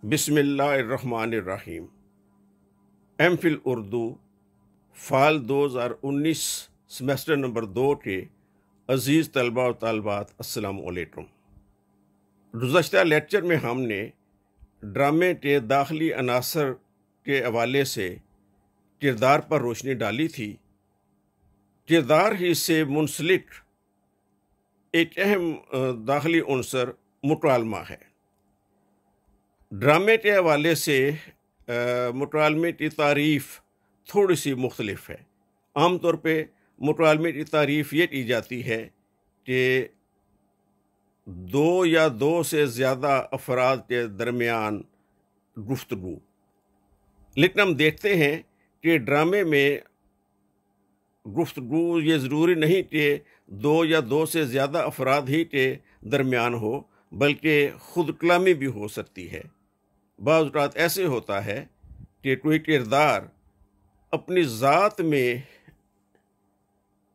बिस्मिल्लाहिर्रहमानिर्रहीम। MPhil Urdu fall 2019 semester number 2 के अज़ीज़ तलबा और तालबात अस्सलाम वालेकुम। गुज़श्ता लेक्चर में हमने ड्रामे के दाखिली अनासर के हवाले से किरदार पर रोशनी डाली थी। किरदार ही से मुंसलिक एक अहम दाखिली उनसर मुकालमा है। ड्रामे के हवाले से मुकालमे की तारीफ़ थोड़ी सी मुख्तलिफ है। आम तौर पे मुकालमे की तारीफ़ ये की जाती है कि दो या दो से ज़्यादा अफराद के दरमियान गुफ्तगू, लेकिन हम देखते हैं कि ड्रामे में गुफ्तगू ये ज़रूरी नहीं कि दो या दो से ज़्यादा अफराद ही के दरमियान हो, बल्कि खुद कलामी भी हो सकती है। बाज़ औक़ात ऐसे होता है कि कोई किरदार अपनी ज़ात में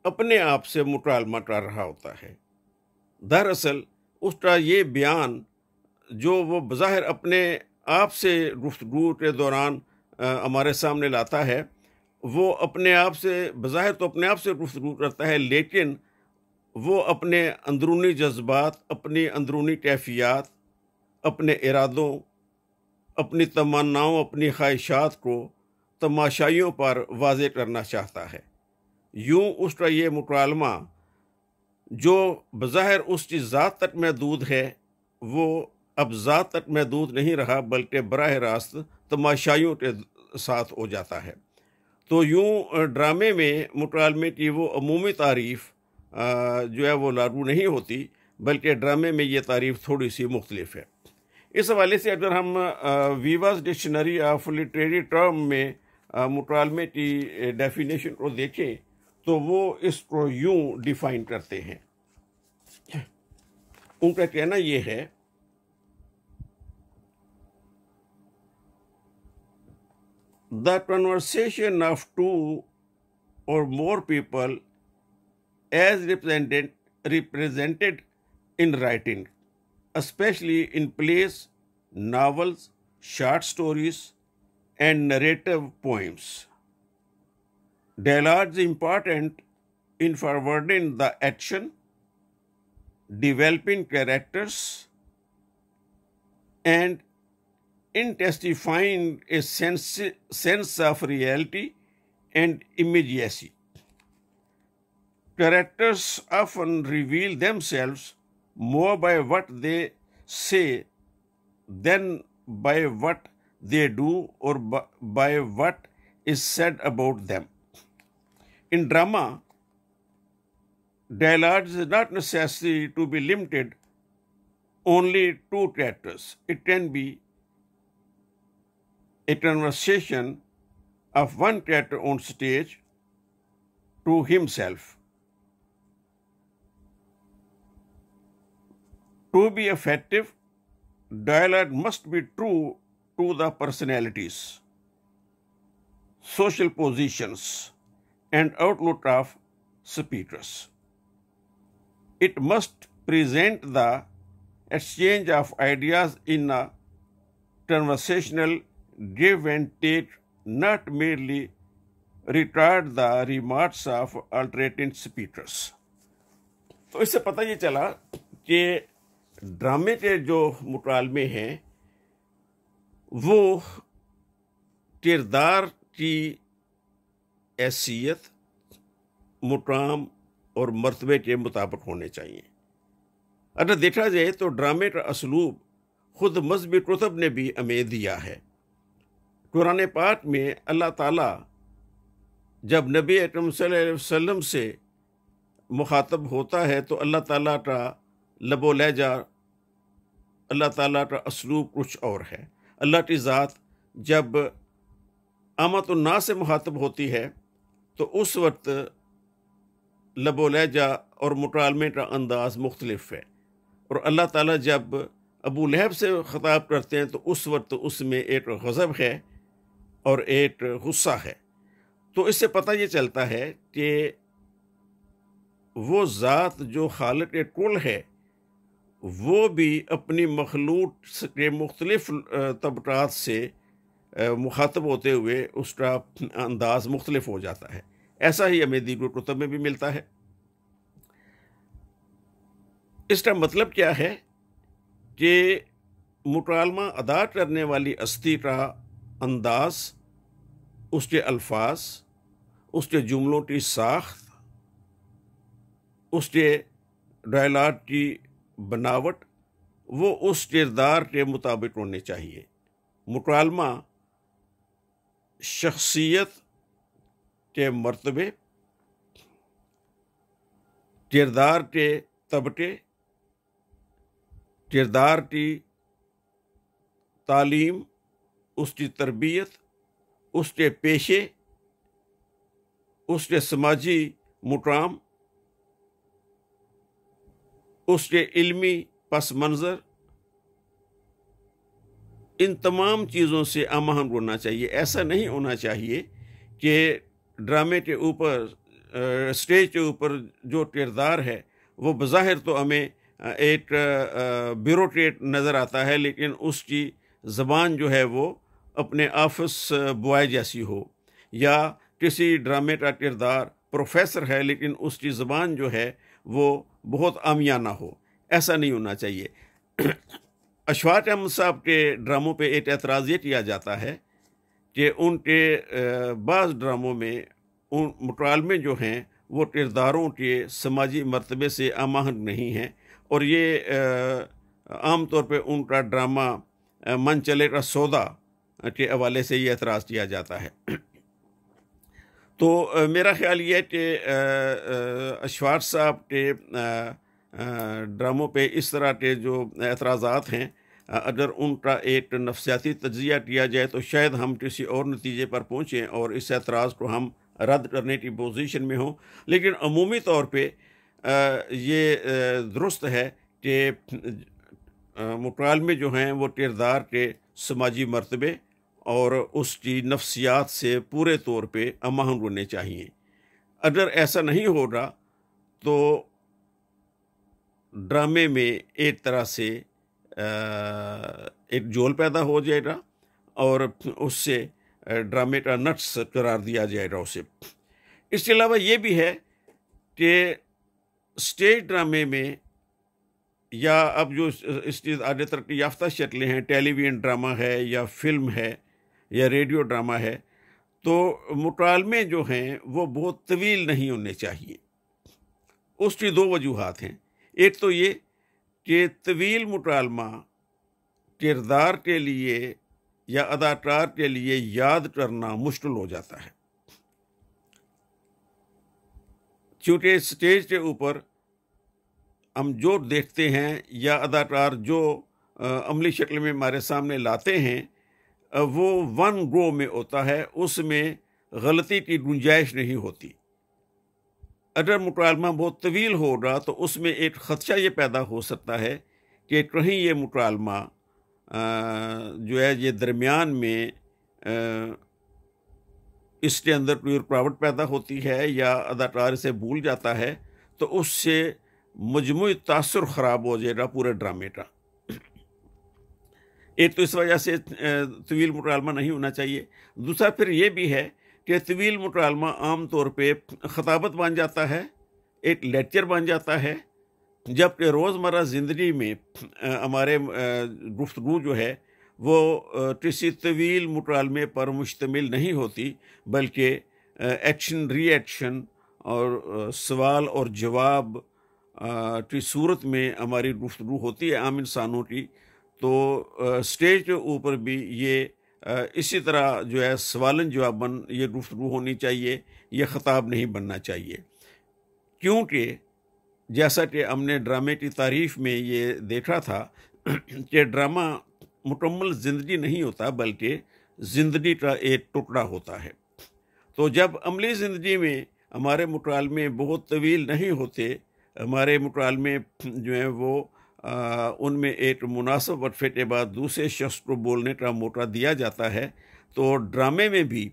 अपने आप से मुकालमा कर रहा होता है। दरअसल उसका ये बयान जो वो बज़ाहिर अपने आप से गुफ्तगू के दौरान हमारे सामने लाता है, वो अपने आप से बज़ाहिर तो अपने आप से गुफ्तगू करता है, लेकिन वो अपने अंदरूनी जज्बात, अपनी अंदरूनी कैफ़ियत, अपने इरादों, अपनी तमन्नाओं, अपनी ख्वाहिशात को तमाशाइयों पर वाज़े करना चाहता है। यूं उसका ये मुकालमा जो बज़ाहिर उसकी ज़ात तक महदूद है, वो अब ज़ात तक महदूद नहीं रहा, बल्कि बराह रास्त तमाशाइयों के साथ हो जाता है। तो यूं ड्रामे में मुकालमे की वो अमूमी तारीफ़ जो है वो लागू नहीं होती, बल्कि ड्रामे में ये तारीफ़ थोड़ी सी मुख्तलिफ है। इस हवाले से अगर हम वीवास डिक्शनरी ऑफ लिटरेरी टर्म में मुकालमे की डेफिनेशन को देखें तो वो इसको यूं डिफाइन करते हैं। उनका कहना ये है, द कन्वर्सेशन ऑफ टू और more people as represented in writing, especially in plays, novels, short stories, and narrative poems. Dialogue is important in forwarding the action, developing characters, and in testifying a sense of reality and immediacy. Characters often reveal themselves more by what they say than by what they do or by what is said about them. In drama, dialogue is not necessary to be limited only to characters. It can be a conversation of one character on stage to himself. To be effective, dialogue must be true to the personalities, social positions, and outlook of speakers. It must present the exchange of ideas in a conversational give and take, not merely retard the remarks of alternating speakers. तो इससे पता ये चला कि ड्रामे के जो मुकालमे हैं वो किरदार की हैसियत, मुकाम और मर्तबे के मुताबिक होने चाहिए। अगर देखा जाए तो ड्रामे का असलूब खुद मज़हबी कुतुब ने भी हमें दिया है। कुरान पाक में अल्लाह ताला जब नबी अकरम सल्लल्लाहु अलैहि वसल्लम से मुखातब होता है तो अल्लाह ताला का लबो लहजा, अल्लाह ताला का असलूब कुछ और है। अल्लाह की ज़ात जब आमतुन्नास से मुखातब होती है तो उस वक्त लबो लहजा और मुकालमे का अंदाज़ मुख्तलिफ है, और अल्लाह ताला जब अबू लहब से ख़िताब करते हैं तो उस वक्त उसमें एक गज़ब है और एक गुस्सा है। तो इससे पता ये चलता है कि वो ज़ात जो खालिक़ कुल है वो भी अपनी मखलूक के मुख्तलिफ तबक़ात से मुखातब होते हुए उसका अंदाज मुख्तलिफ हो जाता है। ऐसा ही हमें दीगर कुतुब में भी मिलता है। इसका मतलब क्या है कि मुकालमा अदा करने वाली हस्ती का अंदाज, उसके अल्फाज, उसके जुमलों की साख्त, उसके डायलॉग की बनावट, वो उस किरदार के मुताबिक होने चाहिए। मुकालमा शख्सियत के मर्तबे, किरदार के तबके, किरदार की तालीम, उसकी तरबियत, उसके पेशे, उसके समाजी मुकाम, उसके इल्मी पस मंज़र, इन तमाम चीज़ों से आमाहंग होना चाहिए। ऐसा नहीं होना चाहिए कि ड्रामे के ऊपर, स्टेज के ऊपर जो किरदार है वो बज़ाहिर तो हमें एक ब्यूरोक्रेट नज़र आता है, लेकिन उसकी ज़बान जो है वो अपने ऑफिस बॉय जैसी हो, या किसी ड्रामे का किरदार प्रोफेसर है लेकिन उसकी ज़बान जो है वो बहुत आमियाना हो। ऐसा नहीं होना चाहिए। अशफाक अहमद साहब के ड्रामों पे एक एतराज़ ये किया जाता है कि उनके बाज़ ड्रामों में उन मुकालमे जो हैं वो किरदारों के समाजी मर्तबे से आमाहंग नहीं हैं, और ये आम तौर पे उनका ड्रामा मन चले का सौदा के हवाले से ये एतराज़ किया जाता है। तो मेरा ख्याल ये है कि अशफाक साहब के ड्रामों पे इस तरह के जो एतराज़ात हैं, अगर उनका एक नफ्सियाती तज्ज़िया किया जाए तो शायद हम किसी और नतीजे पर पहुँचें और इस एतराज़ को हम रद्द करने की पोजीशन में हों। लेकिन अमूमी तौर पे ये दुरुस्त है कि मुकालमे जो हैं वो किरदार के समाजी मर्तबे और उसकी नफ्सियात से पूरे तौर पे आमाहंग होने चाहिए। अगर ऐसा नहीं होगा तो ड्रामे में एक तरह से एक जोल पैदा हो जाएगा और उससे ड्रामे का नट्स करार दिया जाएगा उसे। इसके अलावा ये भी है कि स्टेज ड्रामे में, या अब जो इसकी आगे तरक्की याफ्ता शक्लें हैं, टेलीविज़न ड्रामा है या फिल्म है या रेडियो ड्रामा है, तो मुकालमे जो हैं वो बहुत तवील नहीं होने चाहिए। उसकी दो वजूहात हैं। एक तो ये कि तवील मुकालमा किरदार के लिए या अदाकार के लिए याद करना मुश्किल हो जाता है, क्योंकि स्टेज के ऊपर हम जो देखते हैं या अदाकार जो अमली शक्ल में हमारे सामने लाते हैं वो वन गो में होता है, उसमें गलती की गुंजाइश नहीं होती। अगर मुकालमा बहुत तवील होगा तो उसमें एक ख़दशा ये पैदा हो सकता है कि कहीं ये मुकालमा जो है ये दरमियान में इसके अंदर कोई रुकावट पैदा होती है या अदाकार इसे भूल जाता है, तो उससे मजमूई तासुर ख़राब हो जाएगा पूरे ड्रामे का। एक तो इस वजह से तवील मुकालमा नहीं होना चाहिए। दूसरा फिर ये भी है कि तवील मुकालमा आम तौर पे ख़ताबत बन जाता है, एक लेक्चर बन जाता है, जबकि रोज़मर्रा ज़िंदगी में हमारे गुफ्तगू जो है वो किसी तवील मुकालमे पर मुश्तमिल नहीं होती, बल्कि एक्शन रिएक्शन और सवाल और जवाब की सूरत में हमारी गुफ्तगू होती है आम इंसानों की। तो स्टेज के ऊपर भी ये इसी तरह जो है सवालन जवाबन ये गुफ्तगू होनी चाहिए, ये ख़ताब नहीं बनना चाहिए। क्योंकि जैसा कि हमने ड्रामे की तारीफ़ में ये देखा था कि ड्रामा मुकम्मल ज़िंदगी नहीं होता, बल्कि ज़िंदगी का एक टुकड़ा होता है। तो जब अमली ज़िंदगी में हमारे मुकालमे बहुत तवील नहीं होते, हमारे मुकालमे जो हैं वो उनमें एक मुनासिब वक़्फ़े के बाद दूसरे शख्स को बोलने का मौका दिया जाता है, तो ड्रामे में भी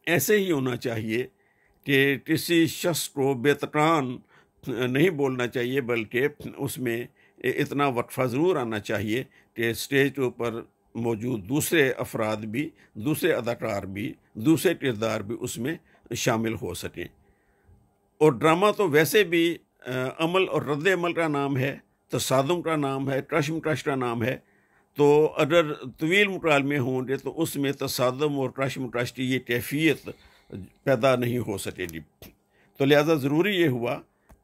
ऐसे ही होना चाहिए कि किसी शख्स को बेतकान नहीं बोलना चाहिए, बल्कि उसमें इतना वक्फा ज़रूर आना चाहिए कि स्टेज के ऊपर मौजूद दूसरे अफराद भी, दूसरे अदाकार भी, दूसरे किरदार भी उसमें शामिल हो सकें। और ड्रामा तो वैसे भी अमल और रद्द अमल का नाम है, तसादुम का नाम है, ट्रश्म ट्रश का नाम है। तो अगर तवील मुकालमे होंगे तो उसमें तसादुम और ट्रश्म ट्रश की ये कैफियत पैदा नहीं हो सकेगी। तो लिहाजा ज़रूरी ये हुआ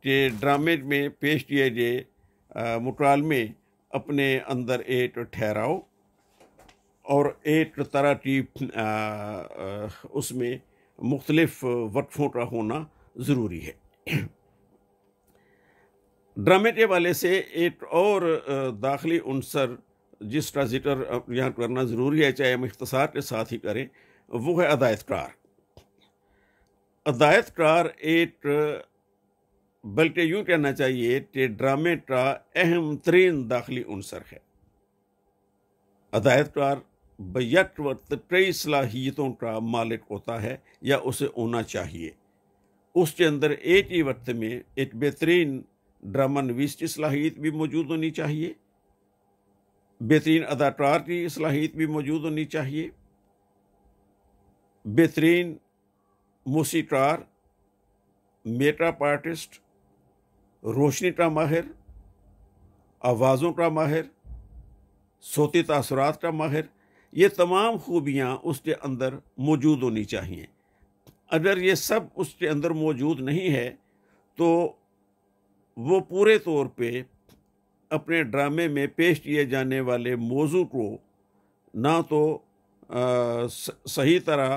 कि ड्रामे में पेश किए गए मुकालमे अपने अंदर एक ठहराव और एक तरह की उसमें मुख्तलिफ वक्फों का होना ज़रूरी है। ड्रामे के वाले से एक और दाखिली उनसर जिसका जिक्र यहाँ करना ज़रूरी है, चाहे हम इख्तिसार के साथ ही करें, वो है अदायतकार। अदायतकार एक, बल्कि यूँ कहना चाहिए कि ड्रामे का अहम तरीन दाखिली उनसर है। अदायतकार बैक वक्त कई सलाहियतों का मालिक होता है या उसे होना चाहिए। उसके अंदर एक ही वक्त में एक बेहतरीन ड्रामा नवीस की सलाहियत भी मौजूद होनी चाहिए, बेहतरीन अदाकार की सलाहियत भी मौजूद होनी चाहिए, बेहतरीन मौसीकार, मेकअप आर्टिस्ट, रोशनी का माहिर, आवाज़ों का माहिर, सोती तासुरात का माहिर, ये तमाम खूबियाँ उसके अंदर मौजूद होनी चाहिए। अगर ये सब उसके अंदर मौजूद नहीं है तो वो पूरे तौर पे अपने ड्रामे में पेश किए जाने वाले मौजू को ना तो सही तरह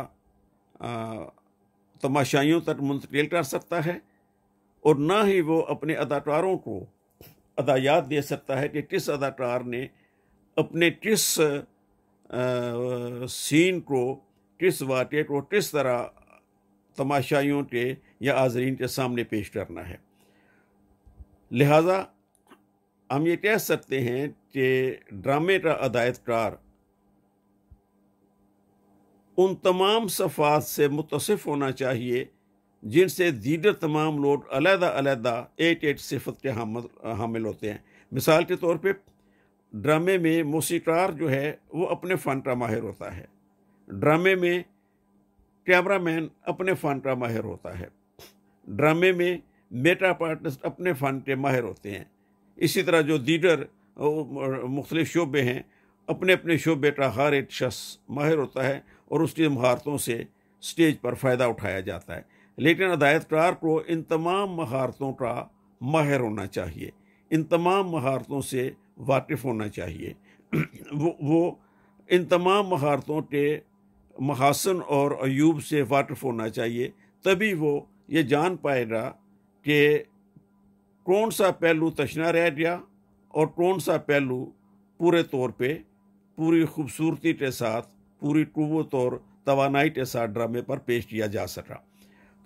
तमाशाइयों तक मुंतकिल कर सकता है और ना ही वो अपने अदाकारों को अदायात दे सकता है कि किस अदाकार ने अपने किस सीन को, किस वाक़े को किस तरह तमाशाइयों के या हाज़रीन के सामने पेश करना है। लिहाजा हम ये कह सकते हैं कि ड्रामे का अदायतकार उन तमाम सफ़ात से मुत्तसिफ़ होना चाहिए जिनसे दीगर तमाम लोग अलग-अलग एक एक सिफत के हामिल होते हैं। मिसाल के तौर पे ड्रामे में मौसीकार जो है वो अपने फ़न का माहिर होता है, ड्रामे में कैमरामैन अपने फ़न का माहिर होता है, ड्रामे में मेकअप आर्टिस्ट अपने फ़न के माहिर होते हैं। इसी तरह जो दीगर मुख्तलिफ शोबे हैं, अपने अपने शोबे का हर एक शख्स माहिर होता है और उसकी महारतों से स्टेज पर फ़ायदा उठाया जाता है। लेकिन अदायतकार को इन तमाम महारतों का माहिर होना चाहिए, इन तमाम महारतों से वाकिफ़ होना चाहिए। वो इन तमाम महारतों के महासन और अयूब से वाकिफ़ होना चाहिए, तभी वो ये जान पाएगा कि कौन सा पहलू तशना रह गया और कौन सा पहलू पूरे तौर पे पूरी खूबसूरती के साथ, पूरी कुव्वत और तवानाई के साथ ड्रामे पर पेश किया जा सका।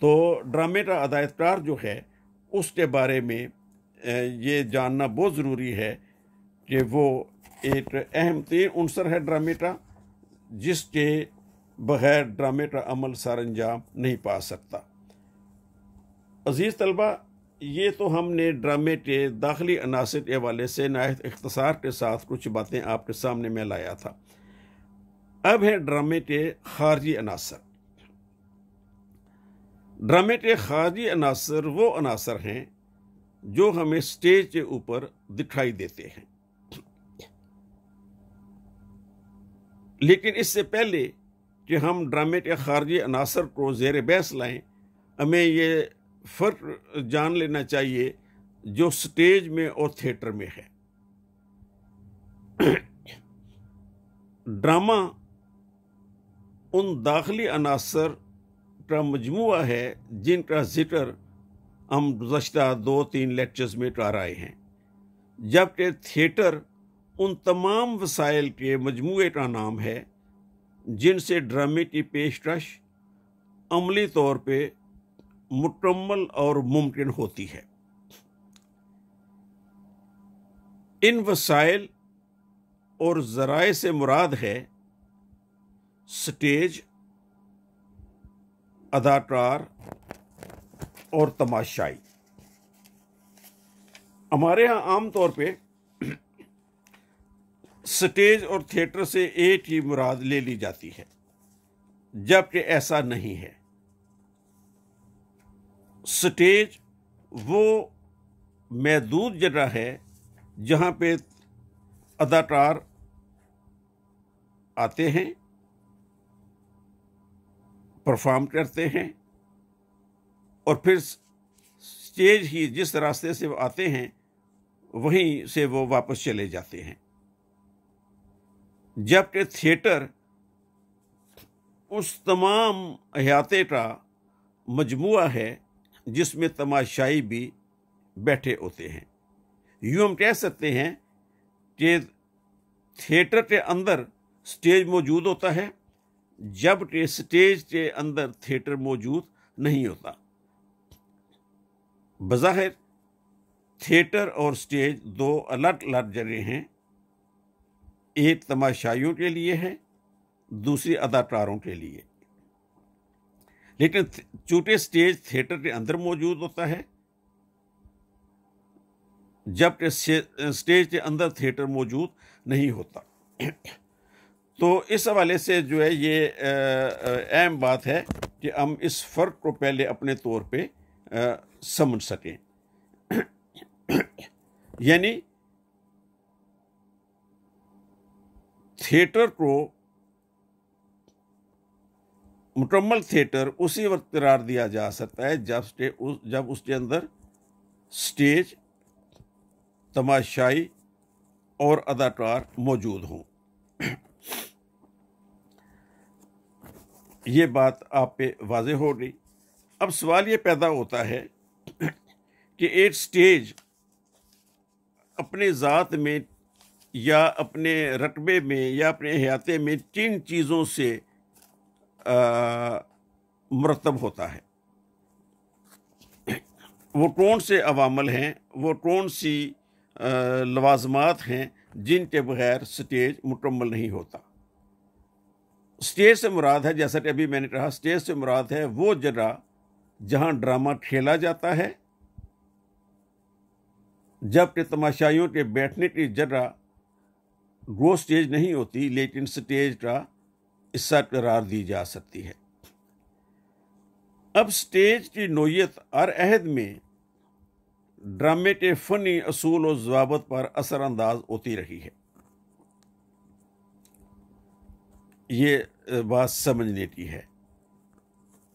तो ड्रामे का अदायतकार जो है उसके बारे में ये जानना बहुत ज़रूरी है कि वो एक अहम तीन उनसर है ड्रामे का, जिसके बग़ैर ड्रामे का अमल सर अंजाम नहीं पा सकता। अज़ीज़ तलबा, ये तो हमने ड्रामे के दाखिली अनासिर के हवाले से नायत इख्तिसार के साथ कुछ बातें आपके सामने में लाया था। अब है ड्रामे के खारजी अनासर। ड्रामे के खारजी अनासर वो अनासर हैं जो हमें स्टेज के ऊपर दिखाई देते हैं, लेकिन इससे पहले कि हम ड्रामे के खारजी अनासर को ज़ेर बहस लाएं, हमें ये फ़र्क जान लेना चाहिए जो स्टेज में और थिएटर में है। ड्रामा उन दाखिली अनासर का मजमुआ है जिनका जिक्र हम गुज़श्ता 2-3 लेक्चर्स में कर आए हैं, जबकि थिएटर उन तमाम वसाइल के मजमुए का नाम है जिनसे ड्रामे की पेशकश अमली तौर पे मुकम्मल और मुमकिन होती है। इन वसाइल और ज़राए से मुराद है स्टेज, अदाकार और तमाशाई। हमारे यहाँ आम तौर पे स्टेज और थिएटर से एक ही मुराद ले ली जाती है, जबकि ऐसा नहीं है। स्टेज वो महदूद जगह है जहाँ पे अदाकार आते हैं, परफॉर्म करते हैं, और फिर स्टेज ही जिस रास्ते से वो आते हैं वहीं से वो वापस चले जाते हैं। जबकि थिएटर उस तमाम अहाते का मजमुआ है जिसमें तमाशाई भी बैठे होते हैं। यूँ हम कह सकते हैं कि थिएटर के अंदर स्टेज मौजूद होता है, जबकि स्टेज के अंदर थिएटर मौजूद नहीं होता। बज़ाहिर थिएटर और स्टेज दो अलग अलग जगह हैं, एक तमाशाइयों के लिए है, दूसरी अदाकारों के लिए। लेकिन चूंकि स्टेज थिएटर के अंदर मौजूद होता है, जबकि स्टेज के अंदर थिएटर मौजूद नहीं होता। तो इस हवाले से जो है ये अहम बात है कि हम इस फ़र्क को पहले अपने तौर पे समझ सकें। यानी थिएटर को मुकम्मल थिएटर उसी वक्त करार दिया जा सकता है जब उसके अंदर स्टेज, तमाशाई और अदाकार मौजूद हों। ये बात आप पे वाज़ेह हो गई। अब सवाल ये पैदा होता है कि एक स्टेज अपने ज़ात में या अपने रकबे में या अपने हयाते में किन चीज़ों से मुरतब होता है, वो कौन से अवामल हैं, वो कौन सी लवाजमात हैं जिनके बगैर स्टेज मुकम्मल नहीं होता। स्टेज से मुराद है, जैसा कि अभी मैंने कहा, स्टेज से मुराद है वो जगह जहाँ ड्रामा खेला जाता है, जबकि तमाशाइयों के बैठने की जगह वो स्टेज नहीं होती, लेकिन स्टेज का हिस्सा करार दी जा सकती है। अब स्टेज की नोयत हर अहद में ड्रामे के फ़नी असूल और ज़वाबत पर असरअंदाज होती रही है। ये बात समझने की है।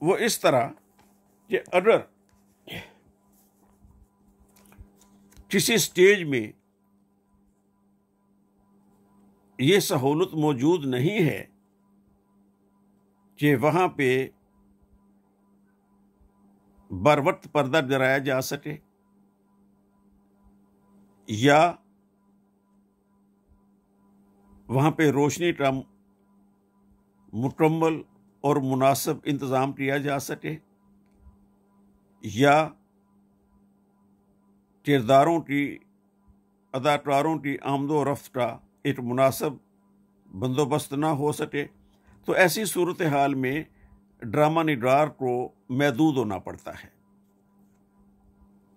वो इस तरह कि अगर किसी स्टेज में ये सहूलत मौजूद नहीं है कि वहाँ पे बर वक्त पर्दा गिराया जा सके, या वहाँ पे रोशनी का मुकम्मल और मुनासिब इंतज़ाम किया जा सके, या किरदारों की, अदाकारों की आमदो रफ्त का एक मुनासिब बंदोबस्त ना हो सके, तो ऐसी सूरत हाल में ड्रामा निगार को महदूद होना पड़ता है।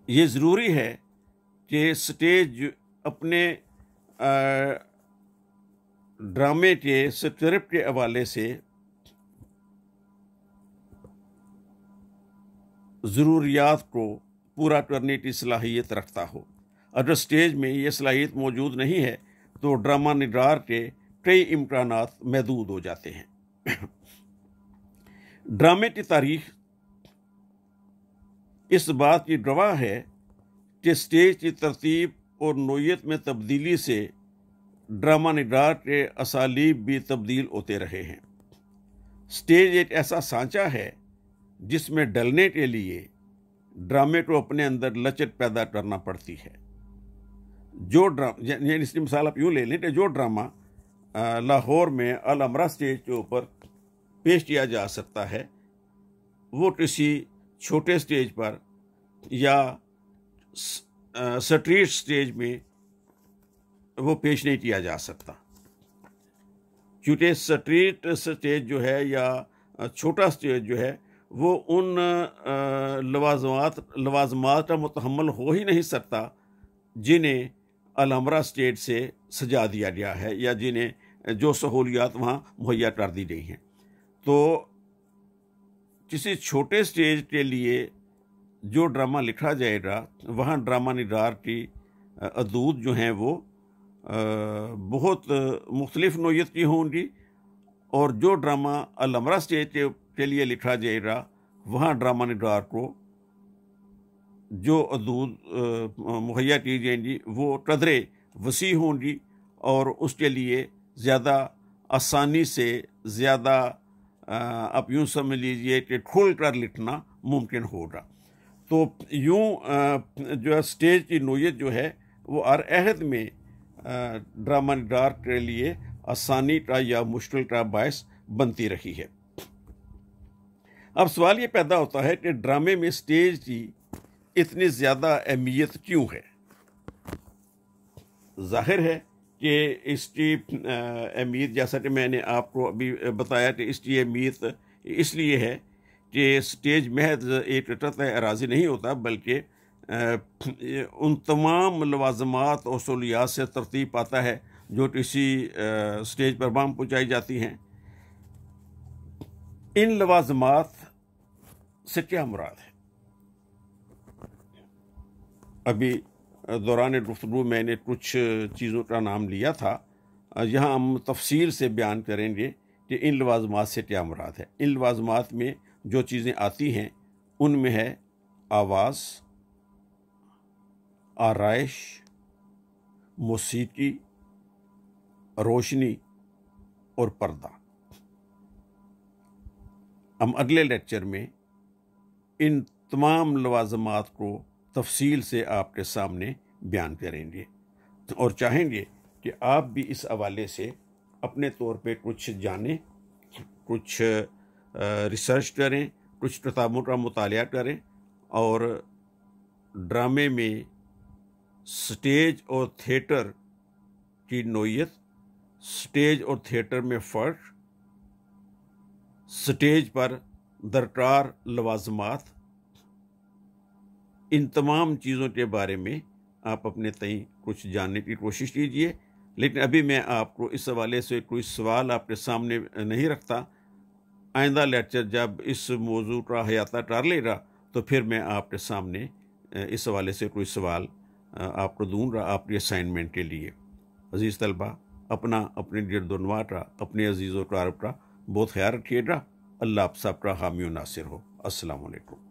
ये ज़रूरी है कि स्टेज अपने ड्रामे के स्क्रिप्ट के हवाले से ज़रूरियात को पूरा करने की सलाहियत रखता हो। अगर स्टेज में ये सलाहियत मौजूद नहीं है तो ड्रामा निगार के कई इम्कानात महदूद हो जाते हैं। ड्रामे की तारीख इस बात की गवाह है कि स्टेज की तरतीब और नोयत में तब्दीली से ड्रामा निगार के असालीब भी तब्दील होते रहे हैं। स्टेज एक ऐसा सांचा है जिसमें डलने के लिए ड्रामे को अपने अंदर लचक पैदा करना पड़ती है। जो ड्रामा, इसकी मिसाल आप यूँ ले लें कि जो ड्रामा लाहौर में अल अमरा स्टेज के ऊपर पेश किया जा सकता है, वो किसी छोटे स्टेज पर या स्ट्रीट स्टेज में वो पेश नहीं किया जा सकता, क्योंकि स्ट्रीट स्टेज जो है या छोटा स्टेज जो है वो उन लवाजमात का मुतहम्मल हो ही नहीं सकता जिन्हें अल-हमरा स्टेट से सजा दिया गया है या जिन्हें जो सहूलियात वहाँ मुहैया कर दी गई हैं। तो किसी छोटे स्टेज के लिए जो ड्रामा लिखा जाएगा वहाँ ड्रामा निगार की अदूद जो हैं वो बहुत मुख्तलिफ नौइयत की होंगी, और जो ड्रामा अल-हमरा स्टेज के लिए लिखा जाएगा वहाँ ड्रामा निगार को जो अदूद मुहैया की जाएंगी वो कदरे वसी होंगी और उसके लिए ज़्यादा आसानी से, ज़्यादा आप यूँ समझ लीजिए कि खुल कर लिखना मुमकिन होगा। तो यूँ जो स्टेज की नौइयत जो है वो हर अहद में ड्रामा निगार के लिए आसानी का या मुश्किल का बायस बनती रही है। अब सवाल ये पैदा होता है कि ड्रामे में स्टेज की इतनी ज़्यादा अहमियत क्यों है। जाहिर है कि इसकी अहमियत, जैसा कि मैंने आपको अभी बताया, कि इसकी अहमियत इसलिए है कि स्टेज महज एक सतह अराज़ी नहीं होता, बल्कि उन तमाम लवाज़मात और सहूलियात से तरतीब पाता है जो किसी स्टेज पर बाम पहुँचाई जाती हैं। इन लवाज़मात से क्या मुराद है? अभी दौरान गुफ्तगू मैंने कुछ चीज़ों का नाम लिया था, यहाँ हम तफसील से बयान करेंगे कि इन लवाज़मात से क्या मुराद है। इन लवाज़मात में जो चीज़ें आती हैं उनमें है आवाज़, आराइश, मौसीकी, रोशनी और पर्दा। हम अगले लेक्चर में इन तमाम लवाज़मात को तफसील से आपके सामने बयान करेंगे और चाहेंगे कि आप भी इस हवाले से अपने तौर पे कुछ जानें, कुछ रिसर्च करें, कुछ किताबों का मुतालिया करें और ड्रामे में स्टेज और थिएटर की नौइयत, स्टेज और थिएटर में फ़र्क, स्टेज पर दरकार लवाज़मात, इन तमाम चीज़ों के बारे में आप अपने तय कुछ जानने की कोशिश कीजिए। लेकिन अभी मैं आपको इस हवाले से कोई सवाल आपके सामने नहीं रखता। आइंदा लेक्चर जब इस मौजू का हयाता कर लेगा तो फिर मैं आपके सामने इस हवाले से कोई सवाल आपको दूँगा आपके असाइनमेंट के लिए। अजीज़ तलबा, अपने गिरदोनवा का, अपने अजीज़ व अक़ारिब का बहुत ख्याल रखिएगा। अल्लाह आप सबका हामी व नासिर हो। अस्सलामु अलैकुम।